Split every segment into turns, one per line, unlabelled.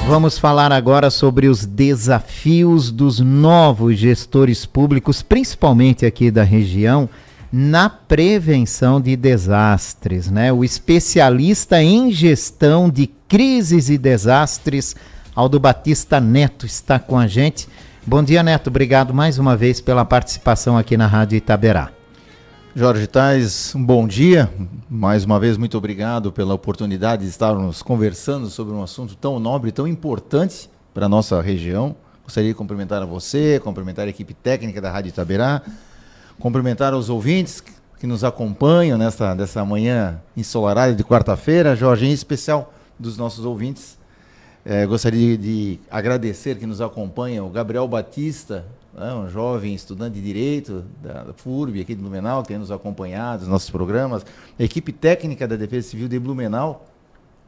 Vamos falar agora sobre os desafios dos novos gestores públicos, principalmente aqui da região, na prevenção de desastres, né? O especialista em gestão de crises e desastres, Aldo Batista Neto, está com a gente. Bom dia, Neto. Obrigado mais uma vez pela participação aqui na Rádio Itaberá.
Jorge Tais, um bom dia. Mais uma vez, muito obrigado pela oportunidade de estarmos conversando sobre um assunto tão nobre, tão importante para a nossa região. Gostaria de cumprimentar a você, cumprimentar a equipe técnica da Rádio Itaberá, cumprimentar os ouvintes que nos acompanham dessa manhã ensolarada de quarta-feira, Jorge, em especial dos nossos ouvintes. Gostaria de agradecer que nos acompanha o Gabriel Batista, um jovem estudante de Direito da FURB aqui de Blumenau, que tem nos acompanhado nos nossos programas, a equipe técnica da Defesa Civil de Blumenau,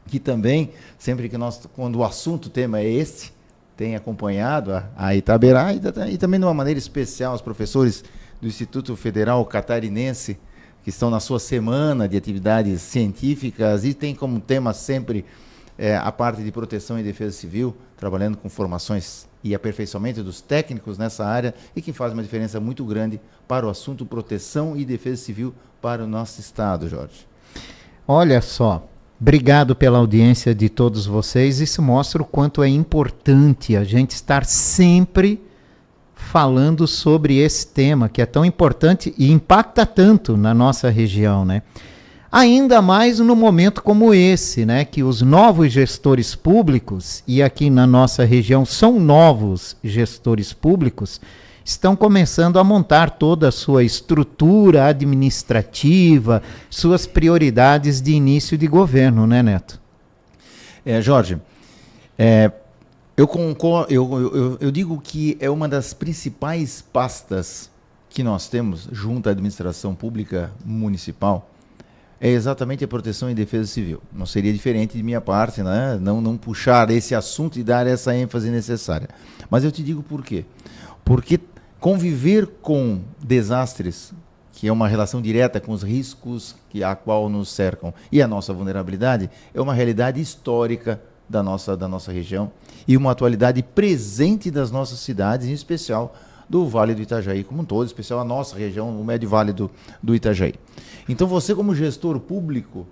que também, sempre que quando o assunto, o tema é este, tem acompanhado a Itaberá e também de uma maneira especial os professores do Instituto Federal Catarinense, que estão na sua semana de atividades científicas e tem como tema sempre a parte de proteção e defesa civil, trabalhando com formações e aperfeiçoamento dos técnicos nessa área e que faz uma diferença muito grande para o assunto proteção e defesa civil para o nosso estado, Jorge.
Olha só, obrigado pela audiência de todos vocês. Isso mostra o quanto é importante a gente estar sempre falando sobre esse tema, que é tão importante e impacta tanto na nossa região, né? Ainda mais no momento como esse, né, que os novos gestores públicos, e aqui na nossa região são novos gestores públicos, estão começando a montar toda a sua estrutura administrativa, suas prioridades de início de governo, né, Neto?
Jorge, eu digo que é uma das principais pastas que nós temos junto à administração pública municipal, é exatamente a proteção e defesa civil. Não seria diferente de minha parte, né? Não puxar esse assunto e dar essa ênfase necessária. Mas eu te digo por quê. Porque conviver com desastres, que é uma relação direta com os riscos a qual nos cercam e a nossa vulnerabilidade, é uma realidade histórica da nossa região e uma atualidade presente das nossas cidades, em especial do Vale do Itajaí como um todo, em especial a nossa região, o Médio Vale do Itajaí. Então você, como gestor público,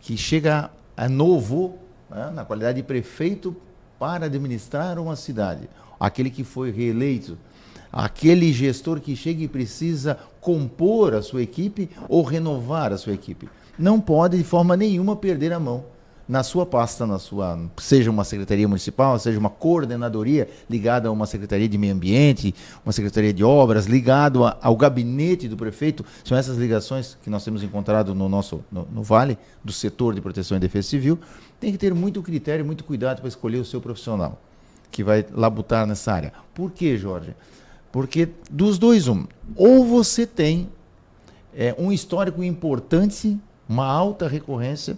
que chega a novo, né, na qualidade de prefeito, para administrar uma cidade, aquele que foi reeleito, aquele gestor que chega e precisa compor a sua equipe ou renovar a sua equipe, não pode de forma nenhuma perder a mão na sua pasta, seja uma secretaria municipal, seja uma coordenadoria ligada a uma secretaria de meio ambiente, uma secretaria de obras, ligado ao gabinete do prefeito. São essas ligações que nós temos encontrado no Vale, do setor de proteção e defesa civil. Tem que ter muito critério, muito cuidado para escolher o seu profissional que vai labutar nessa área. Por quê, Jorge? Porque dos dois, ou você tem um histórico importante, uma alta recorrência,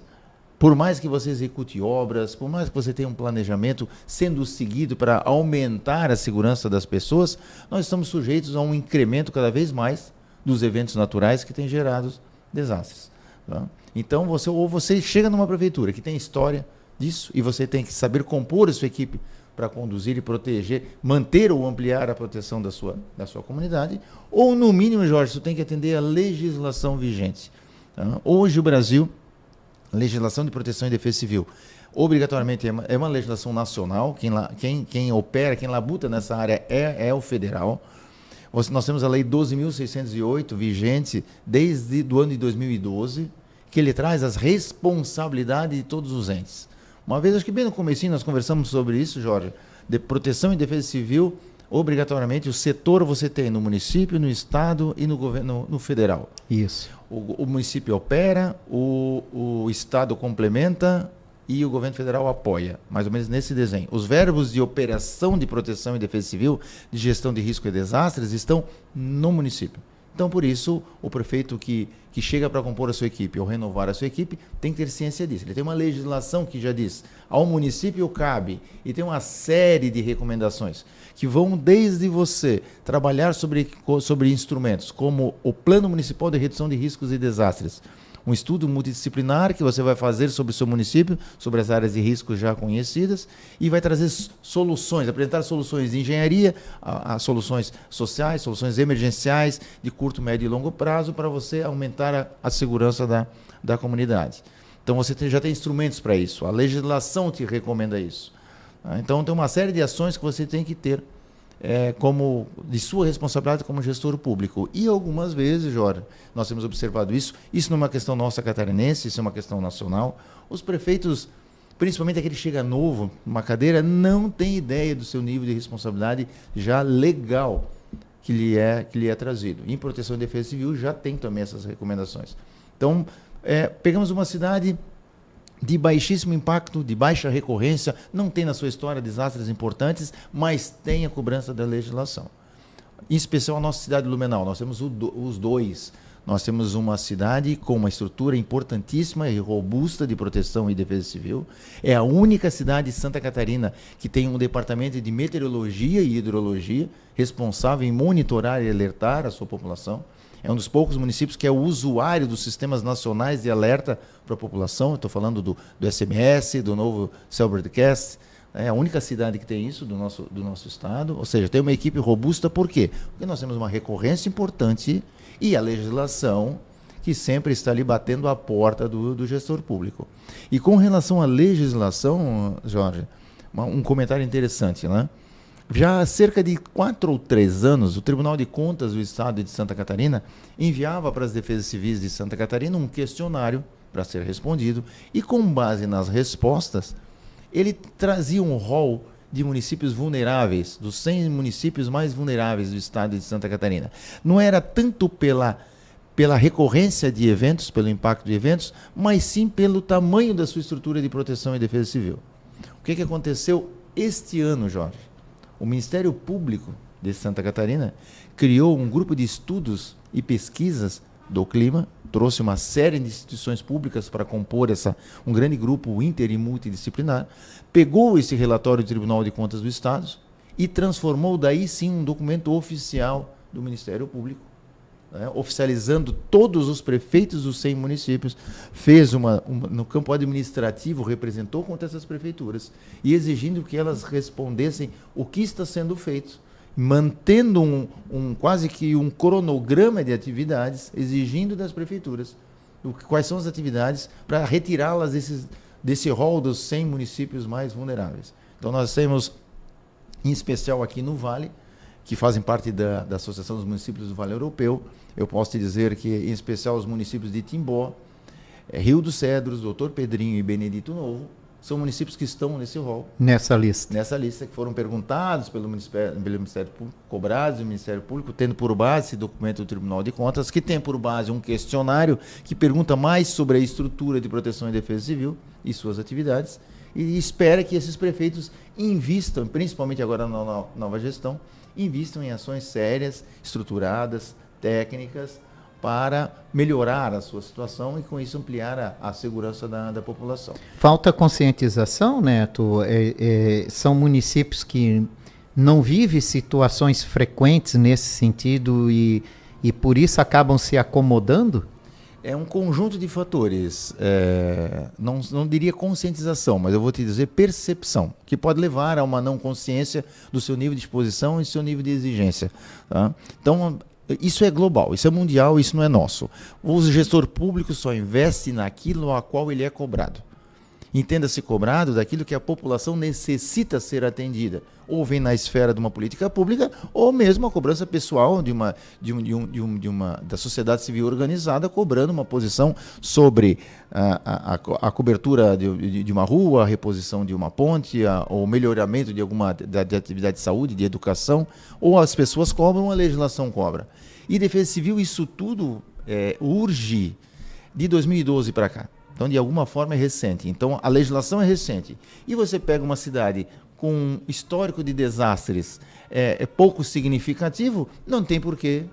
por mais que você execute obras, por mais que você tenha um planejamento sendo seguido para aumentar a segurança das pessoas, nós estamos sujeitos a um incremento cada vez mais dos eventos naturais que têm gerado desastres. Tá? Então, você chega numa prefeitura que tem história disso e você tem que saber compor a sua equipe para conduzir e proteger, manter ou ampliar a proteção da sua comunidade, ou no mínimo, Jorge, você tem que atender à legislação vigente. Tá? Hoje o Brasil, legislação de proteção e defesa civil, obrigatoriamente é uma legislação nacional, quem opera, quem labuta nessa área é o federal. Nós temos a Lei 12.608, vigente desde o ano de 2012, que ele traz as responsabilidades de todos os entes. Uma vez, acho que bem no comecinho, nós conversamos sobre isso, Jorge, de proteção e defesa civil, obrigatoriamente o setor você tem no município, no estado e no governo, no federal.
Isso.
O município opera, o estado complementa e o governo federal apoia, mais ou menos nesse desenho. Os verbos de operação de proteção e defesa civil, de gestão de risco e desastres, estão no município. Então, por isso, o prefeito que chega para compor a sua equipe ou renovar a sua equipe tem que ter ciência disso. Ele tem uma legislação que já diz ao município cabe e tem uma série de recomendações que vão desde você trabalhar sobre instrumentos como o Plano Municipal de Redução de Riscos e Desastres, um estudo multidisciplinar que você vai fazer sobre o seu município, sobre as áreas de risco já conhecidas, e vai trazer soluções, apresentar soluções de engenharia, a soluções sociais, soluções emergenciais de curto, médio e longo prazo para você aumentar a segurança da comunidade. Então você já tem instrumentos para isso, a legislação te recomenda isso. Então tem uma série de ações que você tem que ter como de sua responsabilidade como gestor público. E algumas vezes, Jorge, nós temos observado isso não é uma questão nossa catarinense, isso é uma questão nacional. Os prefeitos, principalmente aquele que chega novo, uma cadeira, não tem ideia do seu nível de responsabilidade já legal que lhe é trazido. Em proteção e defesa civil já tem também essas recomendações. Então, pegamos uma cidade de baixíssimo impacto, de baixa recorrência, não tem na sua história desastres importantes, mas tem a cobrança da legislação. Em especial a nossa cidade de Blumenau, nós temos os dois. Nós temos uma cidade com uma estrutura importantíssima e robusta de proteção e defesa civil. É a única cidade de Santa Catarina que tem um departamento de meteorologia e hidrologia responsável em monitorar e alertar a sua população. É um dos poucos municípios que é o usuário dos sistemas nacionais de alerta para a população. Estou falando do SMS, do novo Cell Broadcast. É a única cidade que tem isso do nosso estado. Ou seja, tem uma equipe robusta. Por quê? Porque nós temos uma recorrência importante e a legislação que sempre está ali batendo a porta do gestor público. E com relação à legislação, Jorge, um comentário interessante, né? Já há cerca de 4 ou 3 anos, o Tribunal de Contas do Estado de Santa Catarina enviava para as defesas civis de Santa Catarina um questionário para ser respondido e, com base nas respostas, ele trazia um rol de municípios vulneráveis, dos 100 municípios mais vulneráveis do Estado de Santa Catarina. Não era tanto pela recorrência de eventos, pelo impacto de eventos, mas sim pelo tamanho da sua estrutura de proteção e defesa civil. O que aconteceu este ano, Jorge? O Ministério Público de Santa Catarina criou um grupo de estudos e pesquisas do clima, trouxe uma série de instituições públicas para compor um grande grupo inter e multidisciplinar, pegou esse relatório do Tribunal de Contas do Estado e transformou daí sim um documento oficial do Ministério Público, oficializando todos os prefeitos dos 100 municípios, fez no campo administrativo, representou contra essas prefeituras e exigindo que elas respondessem o que está sendo feito, mantendo quase que um cronograma de atividades, exigindo das prefeituras quais são as atividades para retirá-las desse rol dos 100 municípios mais vulneráveis. Então nós temos, em especial aqui no Vale, que fazem parte da Associação dos Municípios do Vale Europeu. Eu posso te dizer que, em especial, os municípios de Timbó, Rio dos Cedros, Doutor Pedrinho e Benedito Novo, são municípios que estão nesse rol.
Nessa lista.
Nessa lista, que foram perguntados pelo Ministério Público, cobrados do Ministério Público, tendo por base esse documento do Tribunal de Contas, que tem por base um questionário que pergunta mais sobre a estrutura de proteção e defesa civil e suas atividades, e espera que esses prefeitos invistam, principalmente agora na nova gestão, invistam em ações sérias, estruturadas, técnicas, para melhorar a sua situação e, com isso, ampliar a segurança da população.
Falta conscientização, Neto? São municípios que não vivem situações frequentes nesse sentido e por isso acabam se acomodando?
É um conjunto de fatores, não diria conscientização, mas eu vou te dizer percepção, que pode levar a uma não consciência do seu nível de exposição e seu nível de exigência. Tá? Então, isso é global, isso é mundial, isso não é nosso. O gestor público só investe naquilo a qual ele é cobrado. Entenda-se cobrado daquilo que a população necessita ser atendida, ou vem na esfera de uma política pública, ou mesmo a cobrança pessoal da sociedade civil organizada, cobrando uma posição sobre a cobertura de uma rua, a reposição de uma ponte, o melhoramento de alguma de atividade de saúde, de educação, ou as pessoas cobram, a legislação cobra. E defesa civil, isso tudo urge de 2012 para cá. Então, de alguma forma, é recente. Então, a legislação é recente. E você pega uma cidade com um histórico de desastres pouco significativo, não tem por que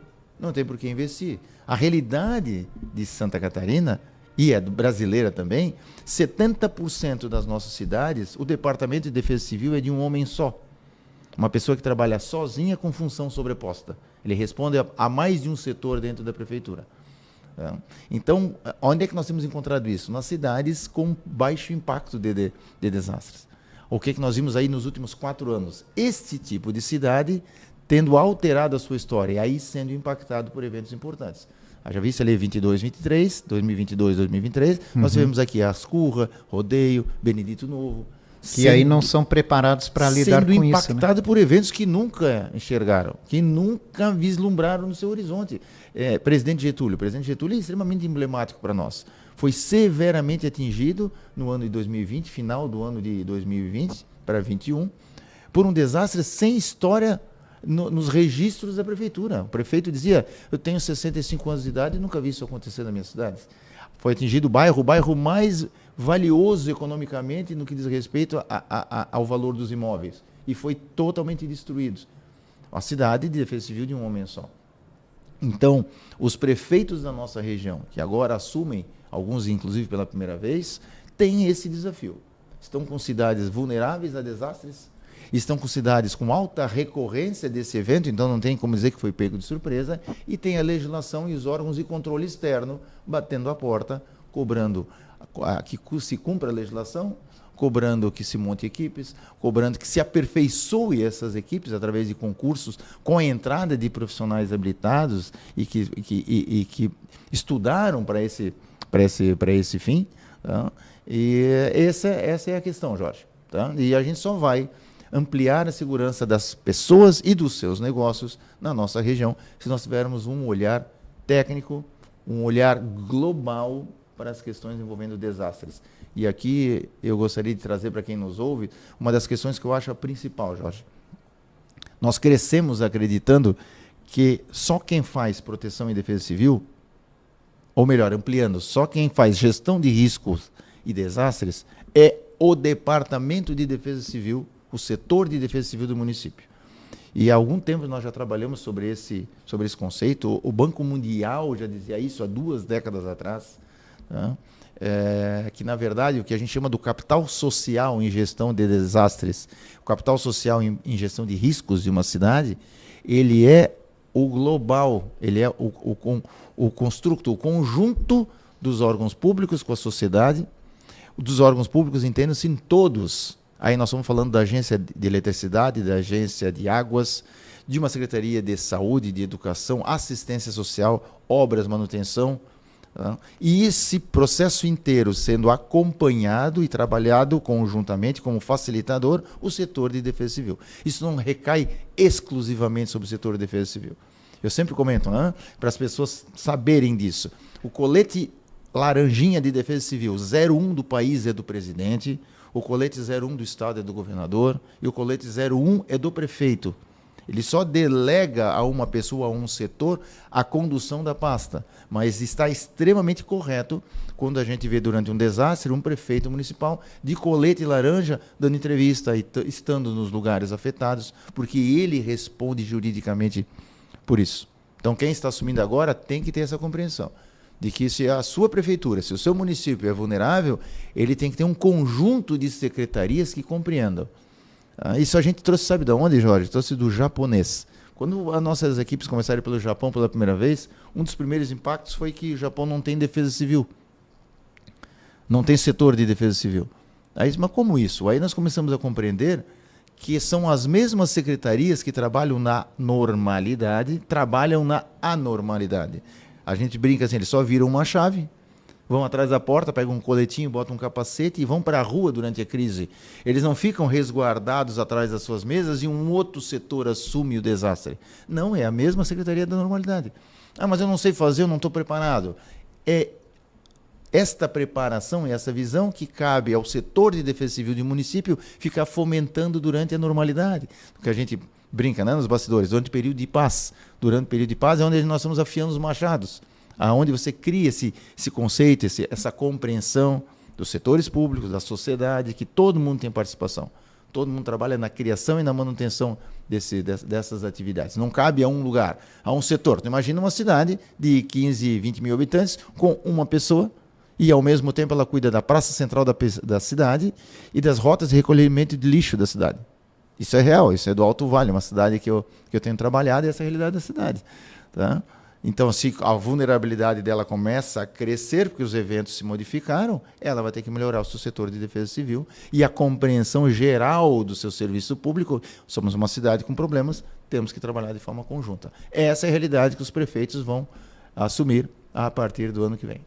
investir. A realidade de Santa Catarina, e é brasileira também, 70% das nossas cidades, o Departamento de Defesa Civil é de um homem só. Uma pessoa que trabalha sozinha com função sobreposta. Ele responde a mais de um setor dentro da prefeitura. Tá? Então, onde é que nós temos encontrado isso? Nas cidades com baixo impacto de desastres. O que nós vimos aí nos últimos 4 anos? Este tipo de cidade tendo alterado a sua história e aí sendo impactado por eventos importantes. Já visto ali 2022, 2023, nós tivemos aqui Ascurra, Rodeio, Benedito Novo.
Que aí não são preparados para lidar com isso. Sendo
impactado por eventos que nunca enxergaram, que nunca vislumbraram no seu horizonte. Presidente Getúlio é extremamente emblemático para nós. Foi severamente atingido no ano de 2020, final do ano de 2020 para 2021, por um desastre sem história nos registros da prefeitura. O prefeito dizia, eu tenho 65 anos de idade e nunca vi isso acontecer na minha cidade. Foi atingido o bairro mais valioso economicamente no que diz respeito ao valor dos imóveis. E foi totalmente destruído. A cidade de defesa civil de um homem só. Então, os prefeitos da nossa região, que agora assumem, alguns inclusive pela primeira vez, têm esse desafio. Estão com cidades vulneráveis a desastres, estão com cidades com alta recorrência desse evento, então não tem como dizer que foi pego de surpresa, e tem a legislação e os órgãos de controle externo batendo a porta, cobrando que se cumpra a legislação, cobrando que se monte equipes, cobrando que se aperfeiçoe essas equipes através de concursos, com a entrada de profissionais habilitados e que estudaram para esse fim. Tá? E essa é a questão, Jorge. Tá? E a gente só vai ampliar a segurança das pessoas e dos seus negócios na nossa região, se nós tivermos um olhar técnico, um olhar global para as questões envolvendo desastres. E aqui eu gostaria de trazer para quem nos ouve uma das questões que eu acho a principal, Jorge. Nós crescemos acreditando que só quem faz proteção e defesa civil, ou melhor, ampliando, só quem faz gestão de riscos e desastres é o Departamento de Defesa Civil, o setor de defesa civil do município. E há algum tempo nós já trabalhamos sobre esse conceito. O Banco Mundial já dizia isso há 2 décadas atrás, tá? Que, na verdade, o que a gente chama do capital social em gestão de desastres, o capital social em gestão de riscos de uma cidade, ele é o global, ele é o construto, o conjunto dos órgãos públicos com a sociedade. Dos órgãos públicos entendem-se em todos. Aí nós estamos falando da agência de eletricidade, da agência de águas, de uma secretaria de saúde, de educação, assistência social, obras, manutenção. Tá? E esse processo inteiro sendo acompanhado e trabalhado conjuntamente como facilitador, o setor de defesa civil. Isso não recai exclusivamente sobre o setor de defesa civil. Eu sempre comento, né, para as pessoas saberem disso. O colete laranjinha de defesa civil 01 do país é do presidente, o colete 01 do estado é do governador e o colete 01 é do prefeito. Ele só delega a uma pessoa, a um setor, a condução da pasta. Mas está extremamente correto quando a gente vê durante um desastre um prefeito municipal de colete laranja dando entrevista e estando nos lugares afetados, porque ele responde juridicamente por isso. Então quem está assumindo agora tem que ter essa compreensão de que se a sua prefeitura, se o seu município é vulnerável, ele tem que ter um conjunto de secretarias que compreendam. Isso a gente trouxe, sabe de onde, Jorge? Trouxe do japonês. Quando as nossas equipes começaram pelo Japão pela primeira vez, um dos primeiros impactos foi que o Japão não tem defesa civil. Não tem setor de defesa civil. Aí, mas como isso? Aí nós começamos a compreender que são as mesmas secretarias que trabalham na normalidade, trabalham na anormalidade. A gente brinca assim, eles só viram uma chave, vão atrás da porta, pegam um coletinho, botam um capacete e vão para a rua durante a crise. Eles não ficam resguardados atrás das suas mesas e um outro setor assume o desastre. Não, é a mesma Secretaria da Normalidade. Mas eu não sei fazer, eu não estou preparado. É esta preparação e essa visão que cabe ao setor de defesa civil do município ficar fomentando durante a normalidade. Porque a gente brinca, né, nos bastidores, durante o período de paz. Durante o período de paz é onde nós estamos afiando os machados. Aonde você cria esse conceito, essa compreensão dos setores públicos, da sociedade, que todo mundo tem participação. Todo mundo trabalha na criação e na manutenção dessas atividades. Não cabe a um lugar, a um setor. Então, imagina uma cidade de 15, 20 mil habitantes com uma pessoa e, ao mesmo tempo, ela cuida da praça central da cidade e das rotas de recolhimento de lixo da cidade. Isso é real, isso é do Alto Vale, uma cidade que eu tenho trabalhado e essa é a realidade da cidade. Tá? Então, se a vulnerabilidade dela começa a crescer, porque os eventos se modificaram, ela vai ter que melhorar o seu setor de defesa civil e a compreensão geral do seu serviço público. Somos uma cidade com problemas, temos que trabalhar de forma conjunta. Essa é a realidade que os prefeitos vão assumir a partir do ano que vem.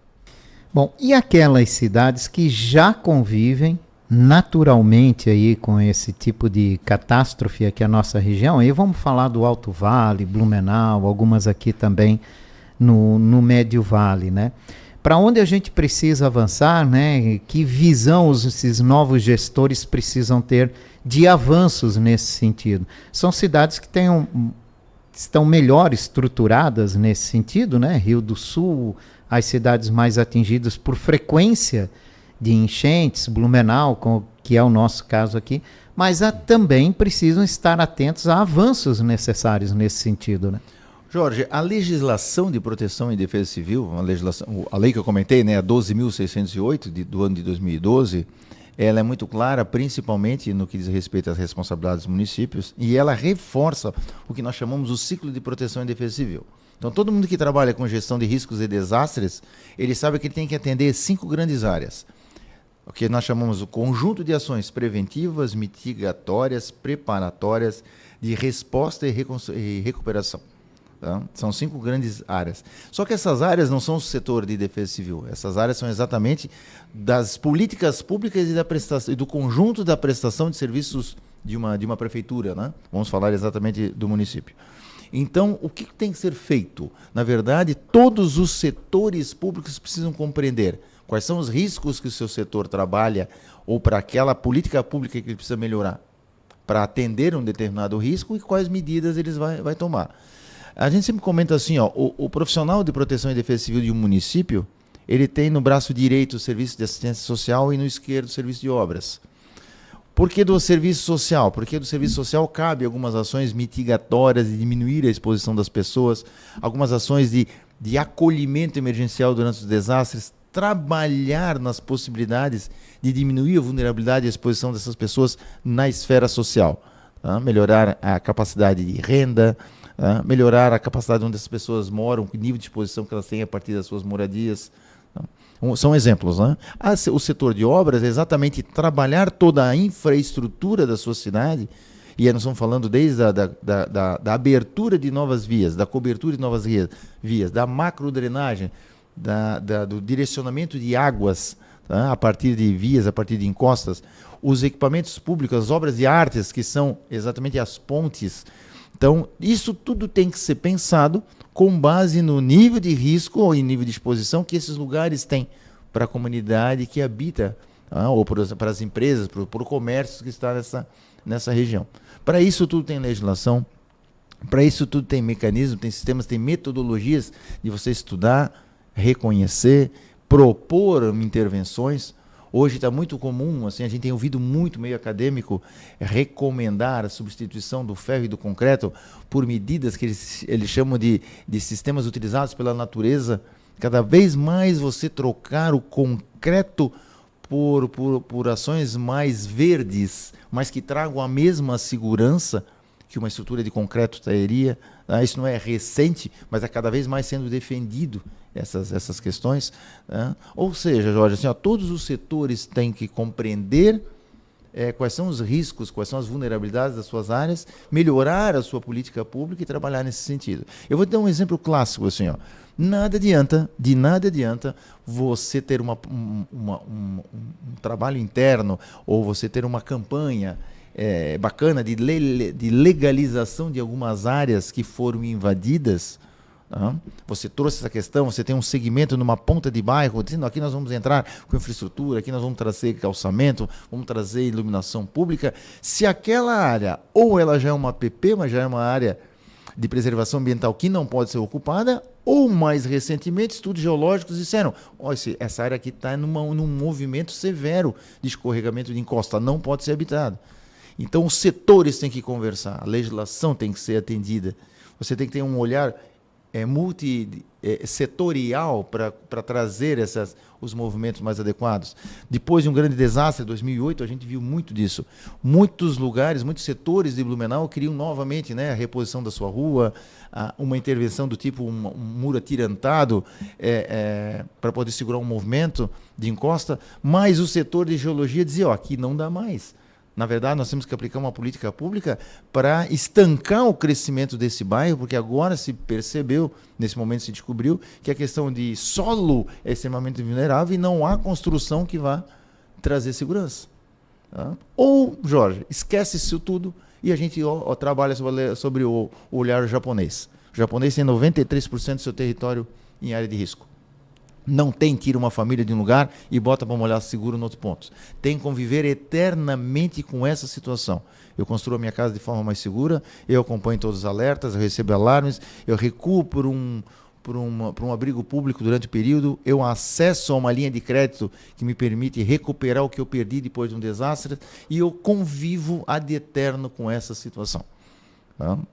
Bom, e aquelas cidades que já convivem naturalmente aí com esse tipo de catástrofe aqui a nossa região? Aí vamos falar do Alto Vale, Blumenau, algumas aqui também no Médio Vale, né? Para onde a gente precisa avançar, né? Que visão esses novos gestores precisam ter de avanços nesse sentido? São cidades que estão melhor estruturadas nesse sentido, né? Rio do Sul, as cidades mais atingidas por frequência de enchentes, Blumenau, que é o nosso caso aqui, mas também precisam estar atentos a avanços necessários nesse sentido, né?
Jorge, a legislação de proteção e defesa civil, a lei que eu comentei, né, a 12.608 do ano de 2012, ela é muito clara, principalmente no que diz respeito às responsabilidades dos municípios, e ela reforça o que nós chamamos o ciclo de proteção e defesa civil. Então, todo mundo que trabalha com gestão de riscos e desastres, ele sabe que ele tem que atender 5 grandes áreas. O que nós chamamos o conjunto de ações preventivas, mitigatórias, preparatórias, de resposta e recuperação. Tá? São 5 grandes áreas. Só que essas áreas não são o setor de defesa civil. Essas áreas são exatamente das políticas públicas e do conjunto da prestação de serviços de uma prefeitura, né? Vamos falar exatamente do município. Então, o que tem que ser feito? Na verdade, todos os setores públicos precisam compreender quais são os riscos que o seu setor trabalha ou para aquela política pública que ele precisa melhorar para atender um determinado risco e quais medidas eles vai tomar. A gente sempre comenta assim, ó, o profissional de proteção e defesa civil de um município, ele tem no braço direito o serviço de assistência social e no esquerdo o serviço de obras. Por que do serviço social? Porque do serviço social cabe algumas ações mitigatórias de diminuir a exposição das pessoas, algumas ações de acolhimento emergencial durante os desastres, trabalhar nas possibilidades de diminuir a vulnerabilidade e a exposição dessas pessoas na esfera social. Tá? Melhorar a capacidade de renda, tá? Melhorar a capacidade onde as pessoas moram, o nível de exposição que elas têm a partir das suas moradias. Tá? São exemplos. Né? O setor de obras é exatamente trabalhar toda a infraestrutura da sua cidade, e aí nós estamos falando desde da abertura de novas vias, da cobertura de novas vias, da macrodrenagem, do direcionamento de águas, tá? A partir de vias, a partir de encostas, os equipamentos públicos, as obras de artes, que são exatamente as pontes. Então, isso tudo tem que ser pensado com base no nível de risco ou em nível de exposição que esses lugares têm para a comunidade que habita, tá? Ou para as empresas, para o comércio que está nessa região. Para isso tudo tem legislação, para isso tudo tem mecanismo, tem sistemas, tem metodologias de você estudar, reconhecer, propor intervenções. Hoje está muito comum, assim, a gente tem ouvido muito meio acadêmico recomendar a substituição do ferro e do concreto por medidas que eles chamam de sistemas utilizados pela natureza. Cada vez mais você trocar o concreto por ações mais verdes, mas que tragam a mesma segurança que uma estrutura de concreto teria. Isso não é recente, mas é cada vez mais sendo defendido essas questões. Ou seja, Jorge, assim, todos os setores têm que compreender quais são os riscos, quais são as vulnerabilidades das suas áreas, melhorar a sua política pública e trabalhar nesse sentido. Eu vou te dar um exemplo clássico. Assim, ó. De nada adianta você ter um trabalho interno ou você ter uma campanha bacana de legalização de algumas áreas que foram invadidas. Você trouxe essa questão, você tem um segmento numa ponta de bairro, dizendo aqui nós vamos entrar com infraestrutura, aqui nós vamos trazer calçamento, vamos trazer iluminação pública. Se aquela área, ou ela já é uma APP, mas já é uma área de preservação ambiental que não pode ser ocupada, ou mais recentemente, estudos geológicos disseram, essa área aqui está num movimento severo de escorregamento de encosta, não pode ser habitada. Então os setores têm que conversar, a legislação tem que ser atendida, você tem que ter um olhar setorial para trazer os movimentos mais adequados. Depois de um grande desastre, em 2008, a gente viu muito disso. Muitos lugares, muitos setores de Blumenau queriam novamente, né, a reposição da sua rua, uma intervenção do tipo um muro atirantado para poder segurar um movimento de encosta, mas o setor de geologia dizia, aqui não dá mais. Na verdade, nós temos que aplicar uma política pública para estancar o crescimento desse bairro, porque agora se percebeu, nesse momento se descobriu, que a questão de solo é extremamente vulnerável e não há construção que vá trazer segurança. Tá? Ou, Jorge, esquece isso tudo e a gente trabalha sobre o olhar japonês. O japonês tem 93% do seu território em área de risco. Não tira uma família de um lugar e bota para molhar seguro em outros pontos. Tem que conviver eternamente com essa situação. Eu construo a minha casa de forma mais segura, eu acompanho todos os alertas, eu recebo alarmes, eu recuo por um abrigo público durante o período, eu acesso a uma linha de crédito que me permite recuperar o que eu perdi depois de um desastre e eu convivo ad eterno com essa situação.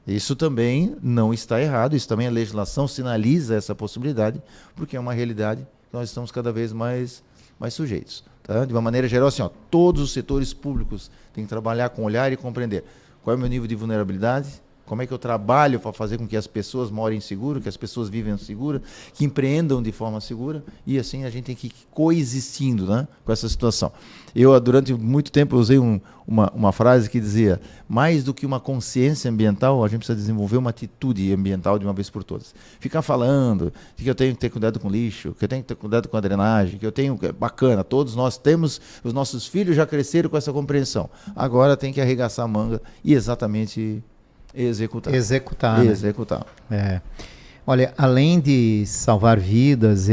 Isso também não está errado, isso também a legislação sinaliza essa possibilidade, porque é uma realidade que nós estamos cada vez mais sujeitos. Tá? De uma maneira geral, assim, todos os setores públicos têm que trabalhar com olhar e compreender qual é o meu nível de vulnerabilidade, como é que eu trabalho para fazer com que as pessoas morem seguro, que as pessoas vivem segura, que empreendam de forma segura, e assim a gente tem que ir coexistindo, né, com essa situação. Eu, durante muito tempo, usei uma frase que dizia, mais do que uma consciência ambiental, a gente precisa desenvolver uma atitude ambiental de uma vez por todas. Ficar falando de que eu tenho que ter cuidado com lixo, que eu tenho que ter cuidado com a drenagem, que eu tenho... Bacana, todos nós temos, os nossos filhos já cresceram com essa compreensão. Agora tem que arregaçar a manga e exatamente... Executar.
Olha, além de salvar vidas,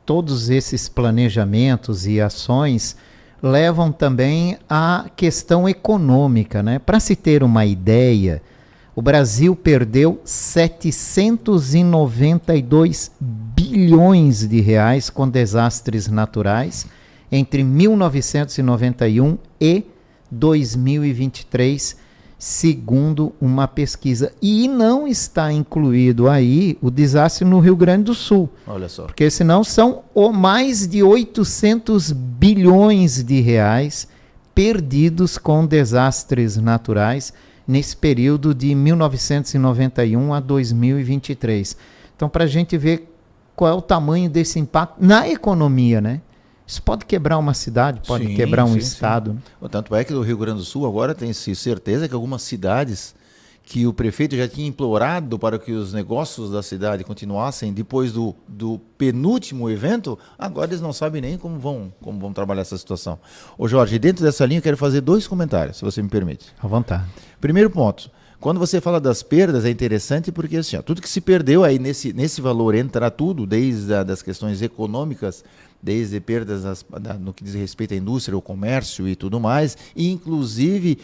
todos esses planejamentos e ações levam também à questão econômica, né? Para se ter uma ideia, o Brasil perdeu 792 bilhões de reais com desastres naturais entre 1991 e 2023, segundo uma pesquisa. E não está incluído aí o desastre no Rio Grande do Sul.
Olha só.
Porque senão são mais de 800 bilhões de reais perdidos com desastres naturais nesse período de 1991 a 2023. Então, para a gente ver qual é o tamanho desse impacto na economia, né? Isso pode quebrar uma cidade, pode quebrar um estado.
Sim. Tanto é que no Rio Grande do Sul agora tem-se certeza que algumas cidades que o prefeito já tinha implorado para que os negócios da cidade continuassem depois do penúltimo evento, agora eles não sabem nem como vão trabalhar essa situação. Ô Jorge, dentro dessa linha eu quero fazer 2 comentários, se você me permite.
À vontade.
Primeiro ponto. Quando você fala das perdas, é interessante porque assim, tudo que se perdeu aí nesse valor entra tudo, desde das questões econômicas, desde perdas no que diz respeito à indústria, ao comércio e tudo mais, e inclusive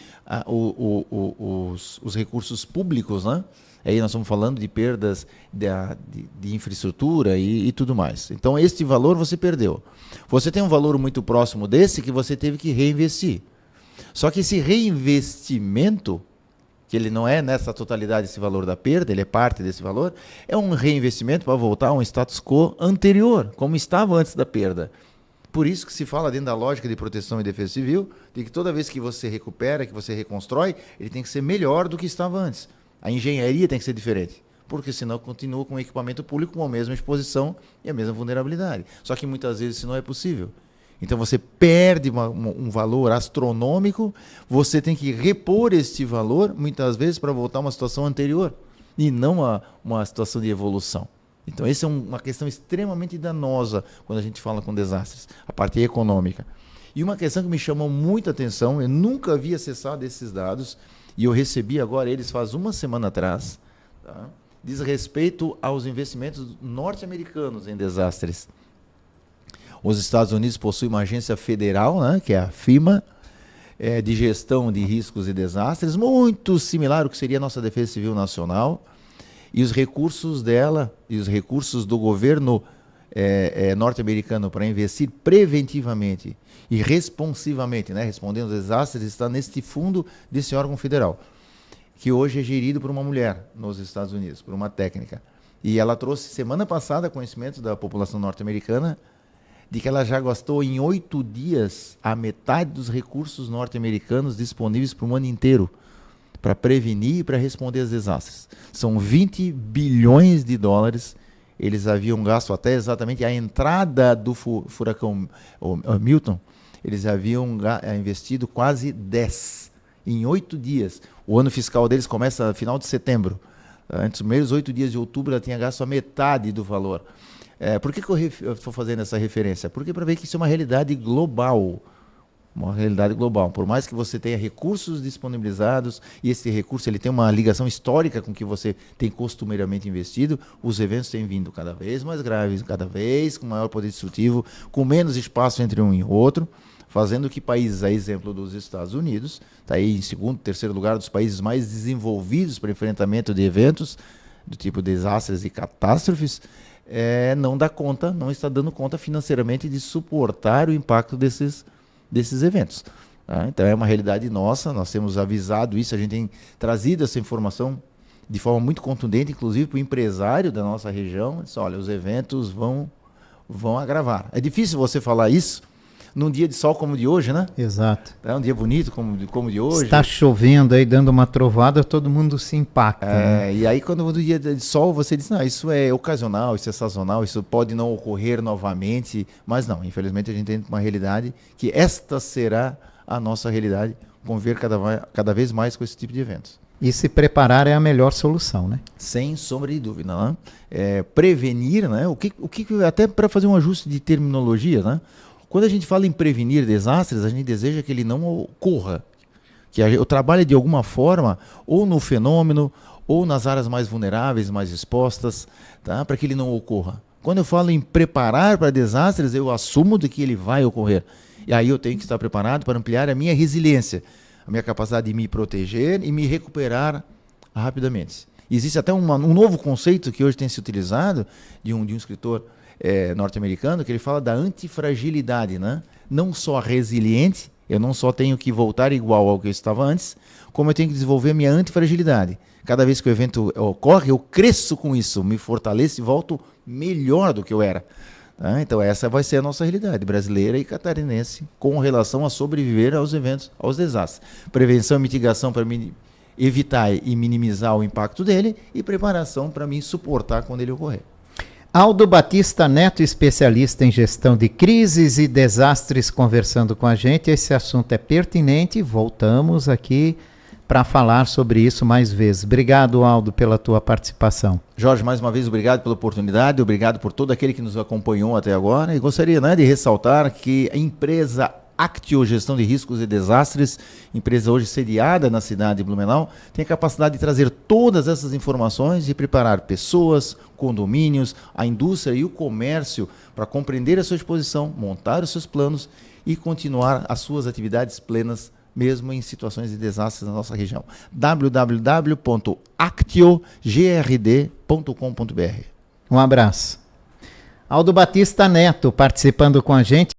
os recursos públicos, né? Aí nós estamos falando de perdas de infraestrutura e tudo mais. Então, este valor você perdeu. Você tem um valor muito próximo desse que você teve que reinvestir. Só que esse reinvestimento, que ele não é nessa totalidade esse valor da perda, ele é parte desse valor, é um reinvestimento para voltar a um status quo anterior, como estava antes da perda. Por isso que se fala dentro da lógica de proteção e defesa civil, de que toda vez que você recupera, que você reconstrói, ele tem que ser melhor do que estava antes. A engenharia tem que ser diferente, porque senão continua com o equipamento público com a mesma exposição e a mesma vulnerabilidade. Só que muitas vezes isso não é possível. Então você perde um valor astronômico, você tem que repor este valor, muitas vezes, para voltar a uma situação anterior, e não a uma situação de evolução. Então essa é uma questão extremamente danosa quando a gente fala com desastres, a parte econômica. E uma questão que me chamou muita atenção, eu nunca havia acessado esses dados, e eu recebi agora eles faz uma semana atrás, tá? Diz respeito aos investimentos norte-americanos em desastres. Os Estados Unidos possuem uma agência federal, né, que é a FEMA, de gestão de riscos e desastres, muito similar ao que seria a nossa Defesa Civil Nacional, e os recursos dela e os recursos do governo norte-americano para investir preventivamente e responsivamente, né, respondendo aos desastres, está neste fundo desse órgão federal, que hoje é gerido por uma mulher nos Estados Unidos, por uma técnica. E ela trouxe semana passada conhecimento da população norte-americana de que ela já gastou em 8 dias a metade dos recursos norte-americanos disponíveis para o ano inteiro para prevenir e para responder aos desastres. São 20 bilhões de dólares. Eles haviam gasto até exatamente a entrada do furacão Milton. Eles haviam investido quase 10 em 8 dias. O ano fiscal deles começa no final de setembro. Antes dos primeiros 8 dias de outubro, ela tinha gasto a metade do valor. Por que eu estou fazendo essa referência? Porque para ver que isso é uma realidade global. Uma realidade global. Por mais que você tenha recursos disponibilizados, e esse recurso ele tem uma ligação histórica com o que você tem costumeiramente investido, os eventos têm vindo cada vez mais graves, cada vez com maior poder destrutivo, com menos espaço entre um e outro, fazendo que países, a exemplo dos Estados Unidos, está aí em segundo, terceiro lugar dos países mais desenvolvidos para enfrentamento de eventos, do tipo desastres e catástrofes, não dá conta, não está dando conta financeiramente de suportar o impacto desses eventos. Tá? Então é uma realidade nossa, nós temos avisado isso, a gente tem trazido essa informação de forma muito contundente, inclusive para o empresário da nossa região. Diz, olha, os eventos vão agravar. É difícil você falar isso num dia de sol como o de hoje, né?
Exato.
É um dia bonito como o de hoje.
Está chovendo aí, dando uma trovada, todo mundo se impacta. Né?
E aí quando no dia de sol você diz, não, isso é ocasional, isso é sazonal, isso pode não ocorrer novamente, mas não, infelizmente a gente tem uma realidade que esta será a nossa realidade, conviver cada vez mais com esse tipo de eventos.
E se preparar é a melhor solução, né?
Sem sombra de dúvida, né? Prevenir, né? O que até para fazer um ajuste de terminologia, né? Quando a gente fala em prevenir desastres, a gente deseja que ele não ocorra, que eu trabalhe de alguma forma, ou no fenômeno, ou nas áreas mais vulneráveis, mais expostas, tá? Para que ele não ocorra. Quando eu falo em preparar para desastres, eu assumo de que ele vai ocorrer. E aí eu tenho que estar preparado para ampliar a minha resiliência, a minha capacidade de me proteger e me recuperar rapidamente. Existe até um novo conceito que hoje tem se utilizado de um escritor norte-americano, que ele fala da antifragilidade, né? Não só resiliente, eu não só tenho que voltar igual ao que eu estava antes, como eu tenho que desenvolver a minha antifragilidade. Cada vez que o evento ocorre, eu cresço com isso, me fortaleço e volto melhor do que eu era. Tá? Então essa vai ser a nossa realidade brasileira e catarinense com relação a sobreviver aos eventos, aos desastres. Prevenção e mitigação para evitar e minimizar o impacto dele e preparação para me suportar quando ele ocorrer.
Aldo Batista Neto, especialista em gestão de crises e desastres, conversando com a gente. Esse assunto é pertinente e voltamos aqui para falar sobre isso mais vezes. Obrigado, Aldo, pela tua participação.
Jorge, mais uma vez, obrigado pela oportunidade, obrigado por todo aquele que nos acompanhou até agora, e gostaria, né, de ressaltar que a empresa Actio Gestão de Riscos e Desastres, empresa hoje sediada na cidade de Blumenau, tem a capacidade de trazer todas essas informações e preparar pessoas, condomínios, a indústria e o comércio para compreender a sua exposição, montar os seus planos e continuar as suas atividades plenas, mesmo em situações de desastres na nossa região. www.actiogrd.com.br.
Um abraço. Aldo Batista Neto participando com a gente.